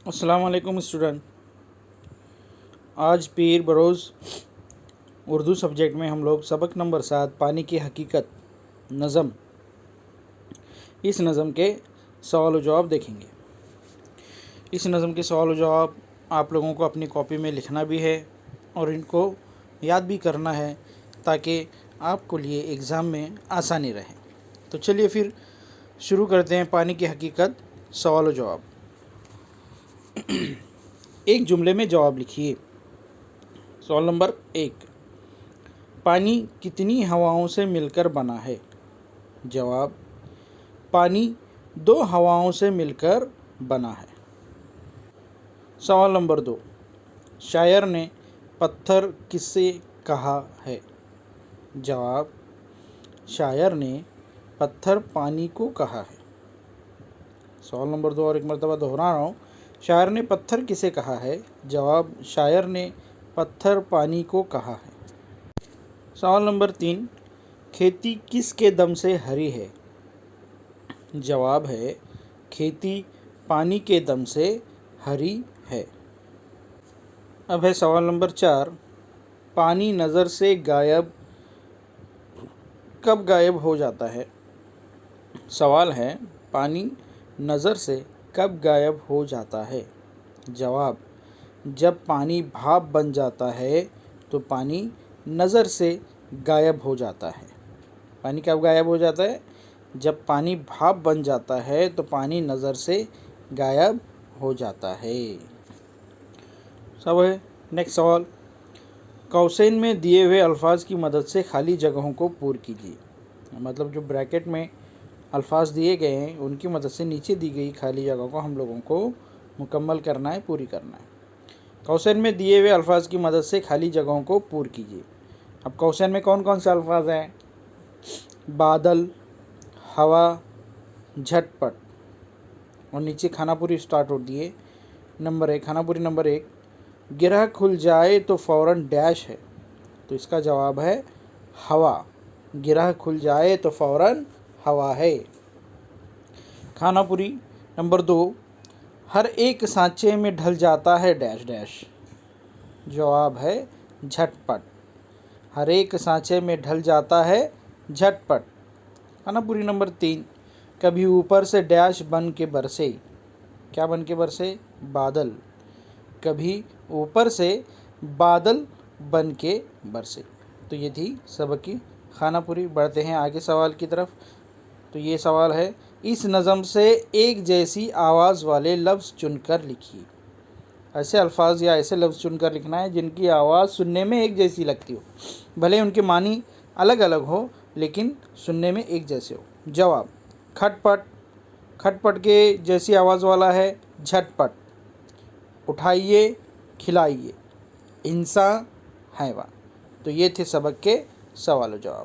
अस्सलाम वालेकुम स्टूडेंट। आज पीर बरोज़ उर्दू सब्जेक्ट में हम लोग सबक नंबर 7 पानी की हकीकत नज़म, इस नज़म के सवाल व जवाब देखेंगे। इस नज़म के सवाल व जवाब आप लोगों को अपनी कॉपी में लिखना भी है और इनको याद भी करना है ताकि आपको लिए एग्ज़ाम में आसानी रहे। तो चलिए फिर शुरू करते हैं पानी की हकीकत सवाल व जवाब। एक जुमले में जवाब लिखिए। सवाल नंबर 1, पानी कितनी हवाओं से मिलकर बना है? जवाब, पानी 2 हवाओं से मिलकर बना है। सवाल नंबर 2, शायर ने पत्थर किससे कहा है? जवाब, शायर ने पत्थर पानी को कहा है। सवाल नंबर 2 और एक मरतबा दोहरा रहा हूँ, शायर ने पत्थर किसे कहा है? जवाब, शायर ने पत्थर पानी को कहा है। सवाल नंबर 3, खेती किसके दम से हरी है? जवाब है, खेती पानी के दम से हरी है। अब है सवाल नंबर 4, पानी नज़र से कब गायब हो जाता है? सवाल है, पानी नज़र से कब गायब हो जाता है? जवाब, जब पानी भाप बन जाता है तो पानी नज़र से गायब हो जाता है। पानी कब गायब हो जाता है? जब पानी भाप बन जाता है तो पानी नज़र से गायब हो जाता है। सब है। नेक्स्ट सवाल, कौसैन में दिए हुए अल्फाज की मदद से खाली जगहों को पूर्ण कीजिए। मतलब जो ब्रैकेट में अल्फाज दिए गए हैं उनकी मदद से नीचे दी गई खाली जगह को हम लोगों को मुकम्मल करना है, पूरी करना है। कौसैन में दिए हुए अल्फाज की मदद से खाली जगहों को पूर्ण कीजिए। अब कौसैन में कौन कौन से अल्फाज हैं? बादल, हवा, झटपट, और नीचे खानापुरी स्टार्ट हो दिए। नंबर 1, खानापुरी नंबर 1, गिरह खुल जाए तो फ़ौरन डैश है। तो इसका जवाब है हवा। गिरह खुल जाए तो फ़ौरन हवा है। खानापुरी नंबर 2, हर एक सांचे में ढल जाता है डैश डैश। जवाब है झटपट। हर एक सांचे में ढल जाता है झटपट। खानापुरी नंबर 3, कभी ऊपर से डैश बन के बरसे। क्या बन के बरसे? बादल। कभी ऊपर से बादल बन के बरसे। तो ये थी सबक की खानापुरी। बढ़ते हैं आगे सवाल की तरफ। तो ये सवाल है, इस नज़म से एक जैसी आवाज़ वाले लफ्ज़ चुनकर लिखिए। ऐसे अल्फाज या ऐसे लफ्ज़ चुनकर लिखना है जिनकी आवाज़ सुनने में एक जैसी लगती हो, भले उनके मानी अलग अलग हो लेकिन सुनने में एक जैसे हो। जवाब, खटपट। खटपट के जैसी आवाज़ वाला है झटपट। उठाइए, खिलाइए, इंसान, हैवान। तो ये थे सबक के सवाल व जवाब।